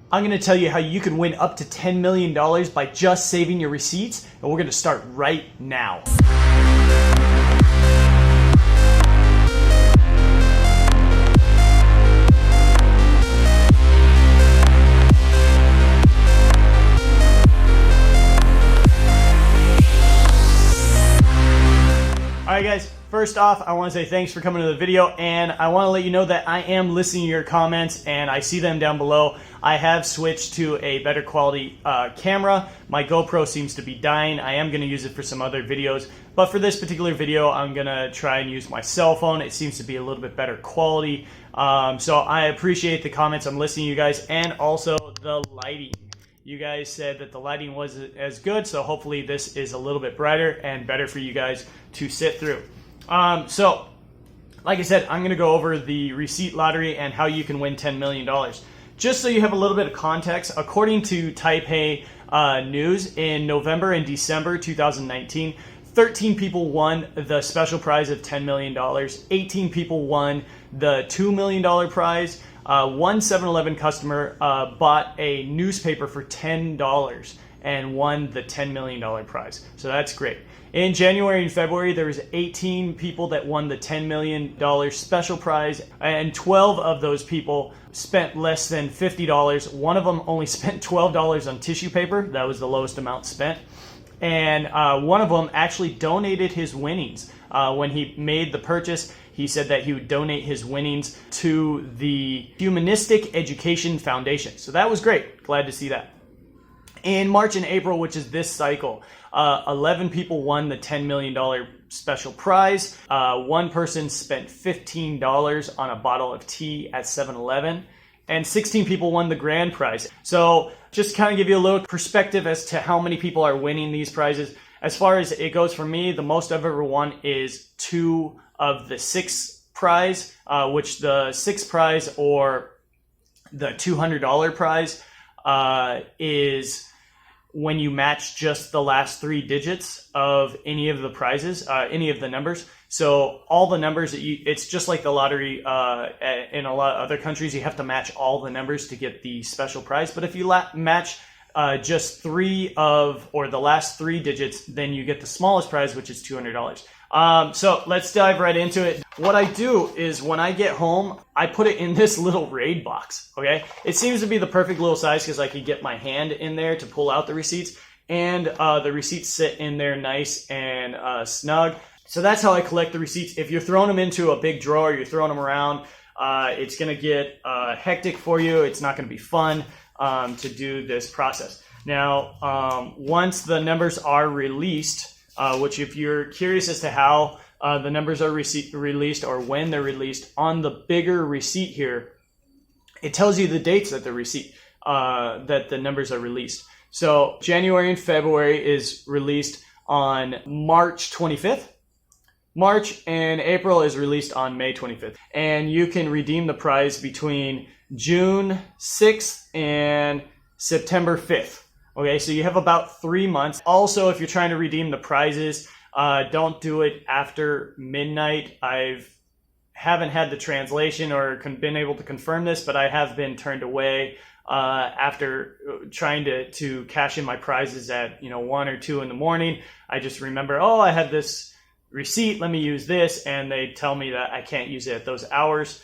I'm going to tell you how you can win up to $10 million by just saving your receipts, and we're going to start right now. Alright guys, first off, I want to say thanks for coming to the video, and I want to let you know that I am listening to your comments and I see them down below. I have switched to a better quality camera. My GoPro seems to be dying. I am going to use it for some other videos, but for this particular video, I'm going to try and use my cell phone. It seems to be a little bit better quality. So I appreciate the comments. I'm listening to you guys, and also the lighting. You guys said that the lighting wasn't as good, so hopefully this is a little bit brighter and better for you guys to sit through. So, like I said, I'm going to go over the receipt lottery and how you can win $10 million. Just so you have a little bit of context, according to Taipei News, in November and December 2019, 13 people won the special prize of $10 million. 18 people won the $2 million prize. One 7-Eleven customer bought a newspaper for $10 and won the $10 million prize. So that's great. In January and February, there was 18 people that won the $10 million special prize, and 12 of those people spent less than $50. One of them only spent $12 on tissue paper. That was the lowest amount spent. And one of them actually donated his winnings. When he made the purchase, he said that he would donate his winnings to the Humanistic Education Foundation. So that was great. Glad to see that. In March and April, which is this cycle, 11 people won the $10 million special prize. One person spent $15 on a bottle of tea at 7-Eleven. And 16 people won the grand prize. So just kind of give you a little perspective as to how many people are winning these prizes. As far as it goes for me, the most I've ever won is 2 of the 6 prize, which the 6th prize, or the $200 prize, is when you match just the last 3 digits of any of the prizes, any of the numbers. So all the numbers, it's just like the lottery in a lot of other countries. You have to match all the numbers to get the special prize. But if you match just 3 of, or the last 3 digits, then you get the smallest prize, which is $200. So let's dive right into it. What I do is when I get home, I put it in this little raid box, okay? It seems to be the perfect little size because I could get my hand in there to pull out the receipts, and the receipts sit in there nice and snug. So that's how I collect the receipts. If you're throwing them into a big drawer, you're throwing them around, it's going to get hectic for you. It's not going to be fun to do this process. Now, once the numbers are released, which if you're curious as to how the numbers are released or when they're released, on the bigger receipt here, it tells you the dates that that the numbers are released. So January and February is released on March 25th. March and April is released on May 25th. And you can redeem the prize between June 6th and September 5th. Okay, so you have about 3 months. Also, if you're trying to redeem the prizes, don't do it after midnight. Haven't had the translation or been able to confirm this, but I have been turned away after trying to cash in my prizes at 1 or 2 in the morning. I just remember, oh, I had this receipt, let me use this, and they tell me that I can't use it at those hours,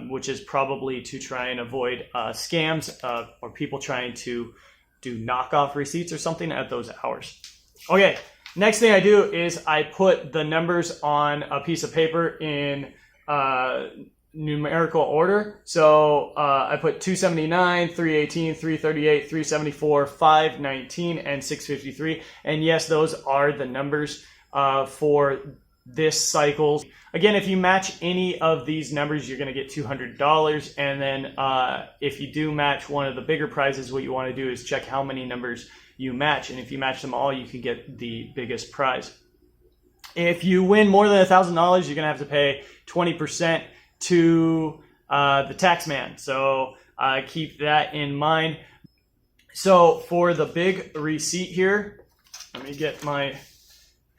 which is probably to try and avoid scams or people trying to do knockoff receipts or something at those hours. Okay, next thing I do is I put the numbers on a piece of paper in numerical order. So I put 279, 318, 338, 374, 519, and 653. And yes, those are the numbers for this cycle. Again, if you match any of these numbers, you're going to get $200. And then if you do match one of the bigger prizes, what you want to do is check how many numbers you match. And if you match them all, you can get the biggest prize. If you win more than $1,000, you're going to have to pay 20% to the tax man. So keep that in mind. So for the big receipt here, let me get my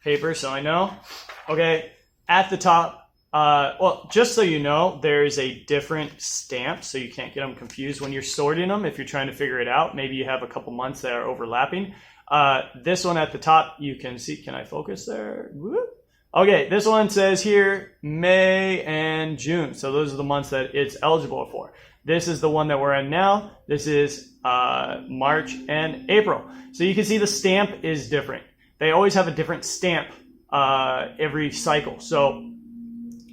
paper so I know. Okay, at the top, Well, just so you know, there's a different stamp, so you can't get them confused when you're sorting them. If you're trying to figure it out, maybe you have a couple months that are overlapping. This one at the top, you can see, can I focus there? Whoop. Okay, this one says here, May and June. So those are the months that it's eligible for. This is the one that we're in now. This is March and April. So you can see the stamp is different. They always have a different stamp every cycle. So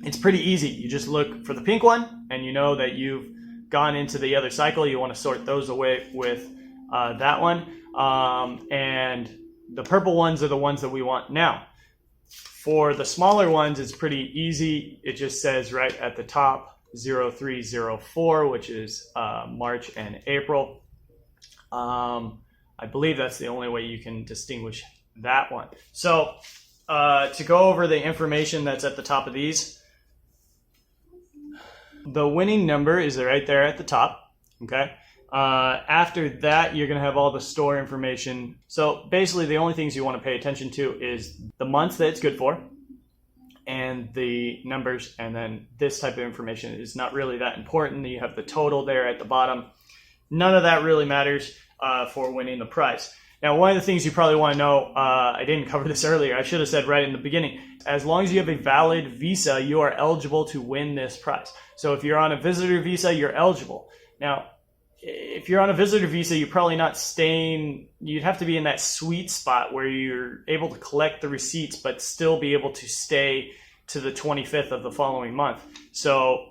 it's pretty easy. You just look for the pink one and you know that you've gone into the other cycle. You want to sort those away with that one. And the purple ones are the ones that we want now. For the smaller ones, it's pretty easy. It just says right at the top 0304, which is March and April. I believe that's the only way you can distinguish that one. So to go over the information that's at the top of these, the winning number is right there at the top, okay? After that, you're going to have all the store information. So basically, the only things you want to pay attention to is the months that it's good for and the numbers. And then this type of information is not really that important. You have the total there at the bottom. None of that really matters for winning the prize. Now, one of the things you probably want to know, I didn't cover this earlier. I should have said right in the beginning. As long as you have a valid visa, you are eligible to win this prize. So if you're on a visitor visa, you're eligible. Now, if you're on a visitor visa, you're probably not staying, you'd have to be in that sweet spot where you're able to collect the receipts, but still be able to stay to the 25th of the following month. So,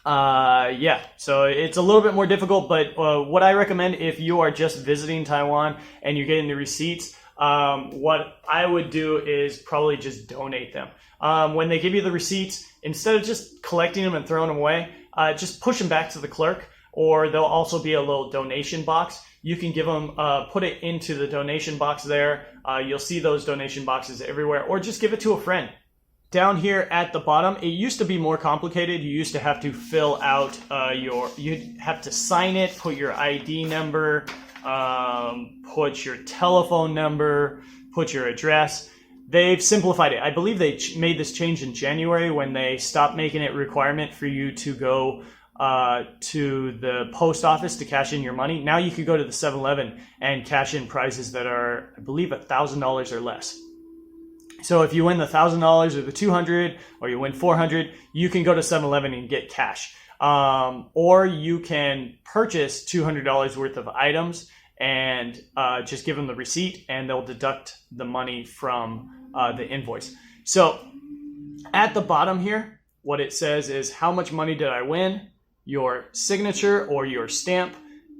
yeah, so it's a little bit more difficult, but what I recommend if you are just visiting Taiwan and you're getting the receipts, what I would do is probably just donate them. When they give you the receipts, instead of just collecting them and throwing them away, just push them back to the clerk. Or there'll also be a little donation box. You can give them, put it into the donation box there. You'll see those donation boxes everywhere, or just give it to a friend. Down here at the bottom, it used to be more complicated. You used to have to fill out you'd have to sign it, put your ID number, put your telephone number, put your address. They've simplified it. I believe they made this change in January when they stopped making it a requirement for you to go to the post office to cash in your money. Now you could go to the 7-Eleven and cash in prizes that are, I believe, $1,000 or less. So if you win the $1,000 or the $200 or you win $400, you can go to 7-Eleven and get cash. Or you can purchase $200 worth of items and just give them the receipt and they'll deduct the money from the invoice. So at the bottom here, what it says is how much money did I win, your signature or your stamp,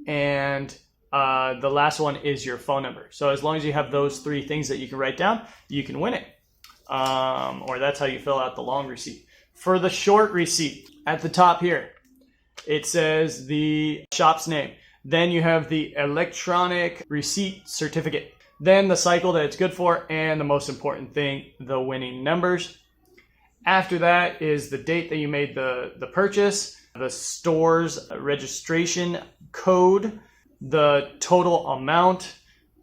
and the last one is your phone number. So as long as you have those three things that you can write down, you can win it. Or that's how you fill out the long receipt. For the short receipt, at the top here, it says the shop's name. Then you have the electronic receipt certificate. Then the cycle that it's good for, and the most important thing, the winning numbers. After that is the date that you made the purchase, the store's registration code, the total amount,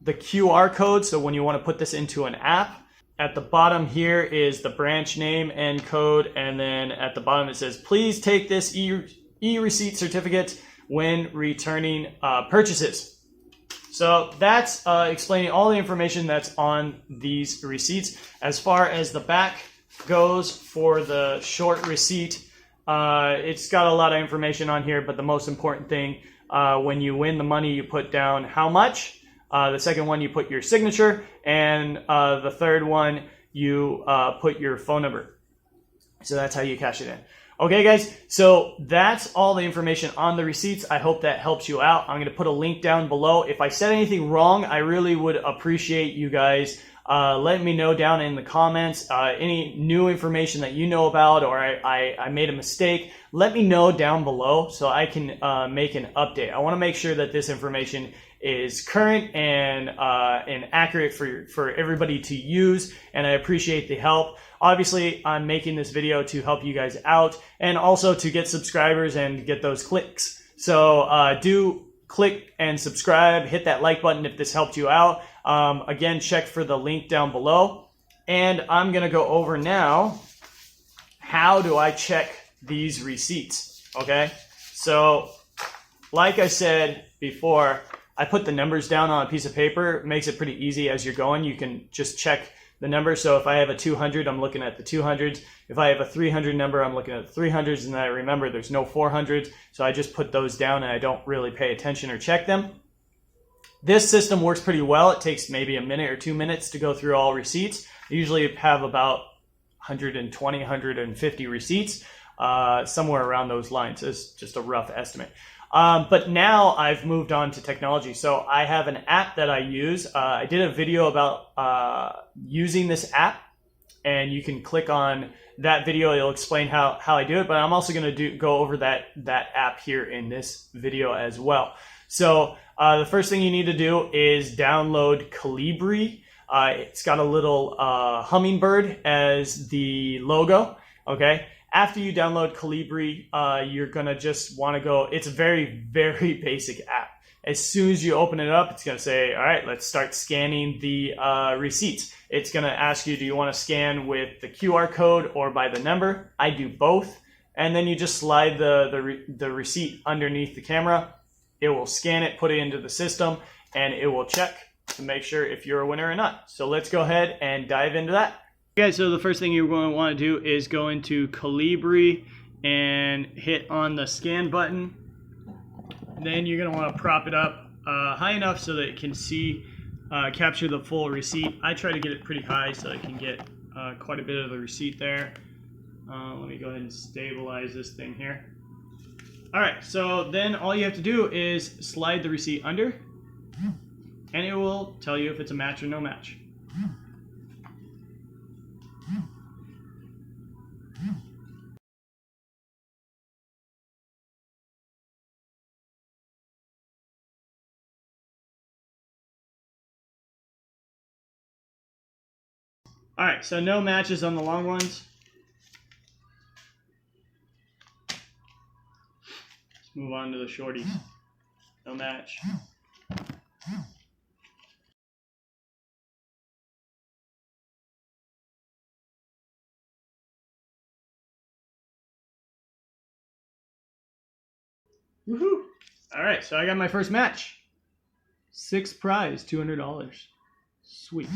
the QR code, so when you want to put this into an app. At the bottom here is the branch name and code, and then at the bottom it says, please take this e-receipt certificate when returning purchases. So that's explaining all the information that's on these receipts. As far as the back goes for the short receipt, it's got a lot of information on here, but the most important thing, when you win the money, you put down how much. The second one, you put your signature, and the third one, you put your phone number. So that's how you cash it in. Okay, guys, so that's all the information on the receipts. I hope that helps you out. I'm going to put a link down below. If I said anything wrong, I really would appreciate you guys letting me know down in the comments. Any new information that you know about, or I made a mistake, let me know down below so I can make an update. I want to make sure that this information is current and accurate for everybody to use, and I appreciate the help. Obviously, I'm making this video to help you guys out and also to get subscribers and get those clicks. So do click and subscribe, hit that like button if this helped you out. Again, check for the link down below. And I'm going to go over now how do I check these receipts? Okay, so like I said before, I put the numbers down on a piece of paper. It makes it pretty easy as you're going. You can just check the number. So if I have a 200, I'm looking at the 200s. If I have a 300 number, I'm looking at the 300s, and then I remember there's no 400s. So I just put those down and I don't really pay attention or check them. This system works pretty well. It takes maybe a minute or 2 minutes to go through all receipts. I usually have about 120, 150 receipts, somewhere around those lines. It's just a rough estimate. But now I've moved on to technology. So I have an app that I use. I did a video about using this app, and you can click on that video. It'll explain how I do it, but I'm also going to go over that app here in this video as well. So the first thing you need to do is download Calibri. It's got a little hummingbird as the logo, okay? After you download Calibri, you're gonna just wanna go, it's a very, very basic app. As soon as you open it up, it's gonna say, all right, let's start scanning the receipts. It's gonna ask you, do you wanna scan with the QR code or by the number? I do both. And then you just slide the receipt underneath the camera. It will scan it, put it into the system, and it will check to make sure if you're a winner or not. So let's go ahead and dive into that. Okay, so the first thing you're going to want to do is go into Calibri and hit on the scan button. Then you're going to want to prop it up high enough so that it can see, capture the full receipt. I try to get it pretty high so I can get quite a bit of the receipt there. Let me go ahead and stabilize this thing here. All right, so then all you have to do is slide the receipt under, and it will tell you if it's a match or no match. All right, so no matches on the long ones. Let's move on to the shorties. No match. Woohoo! All right, so I got my first match. 6th prize, $200. Sweet.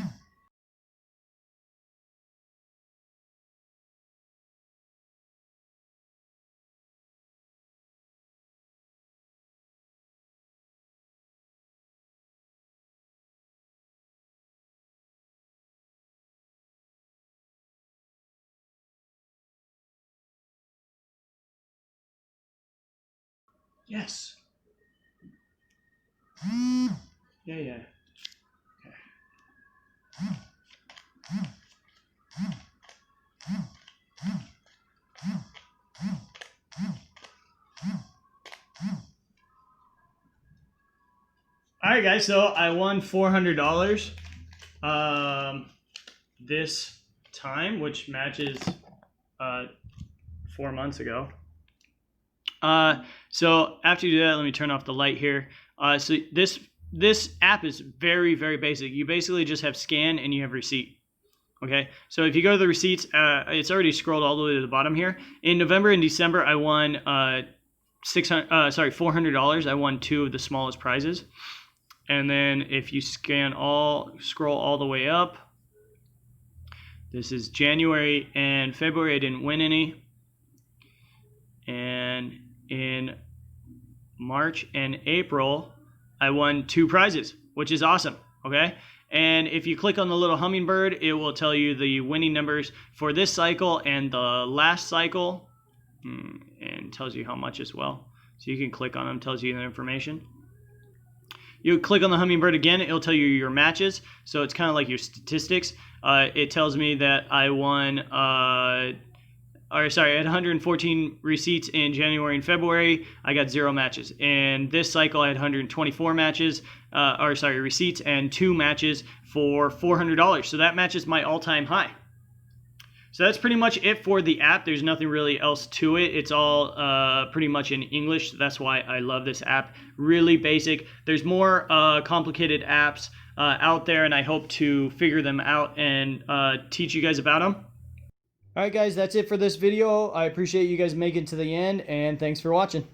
Yes. Yeah. Okay. All right, guys. So I won $400 this time, which matches 4 months ago. So after you do that, let me turn off the light here. So this app is very, very basic. You basically just have scan and you have receipt. Okay, so if you go to the receipts, it's already scrolled all the way to the bottom here. In November and December, I won $400. I won 2 of the smallest prizes. And then if you scroll all the way up, this is January and February. I didn't win any. And in March and April, I won 2 prizes, which is awesome, okay? And if you click on the little hummingbird, it will tell you the winning numbers for this cycle and the last cycle, and tells you how much as well. So you can click on them, tells you the information. You click on the hummingbird again, it'll tell you your matches. So it's kind of like your statistics. It tells me that I won, I had 114 receipts in January and February. I got 0 matches. And this cycle, I had 124 matches, receipts, and 2 matches for $400. So that matches my all-time high. So that's pretty much it for the app. There's nothing really else to it. It's all pretty much in English. That's why I love this app. Really basic. There's more complicated apps out there, and I hope to figure them out and teach you guys about them. All right, guys, that's it for this video. I appreciate you guys making it to the end, and thanks for watching.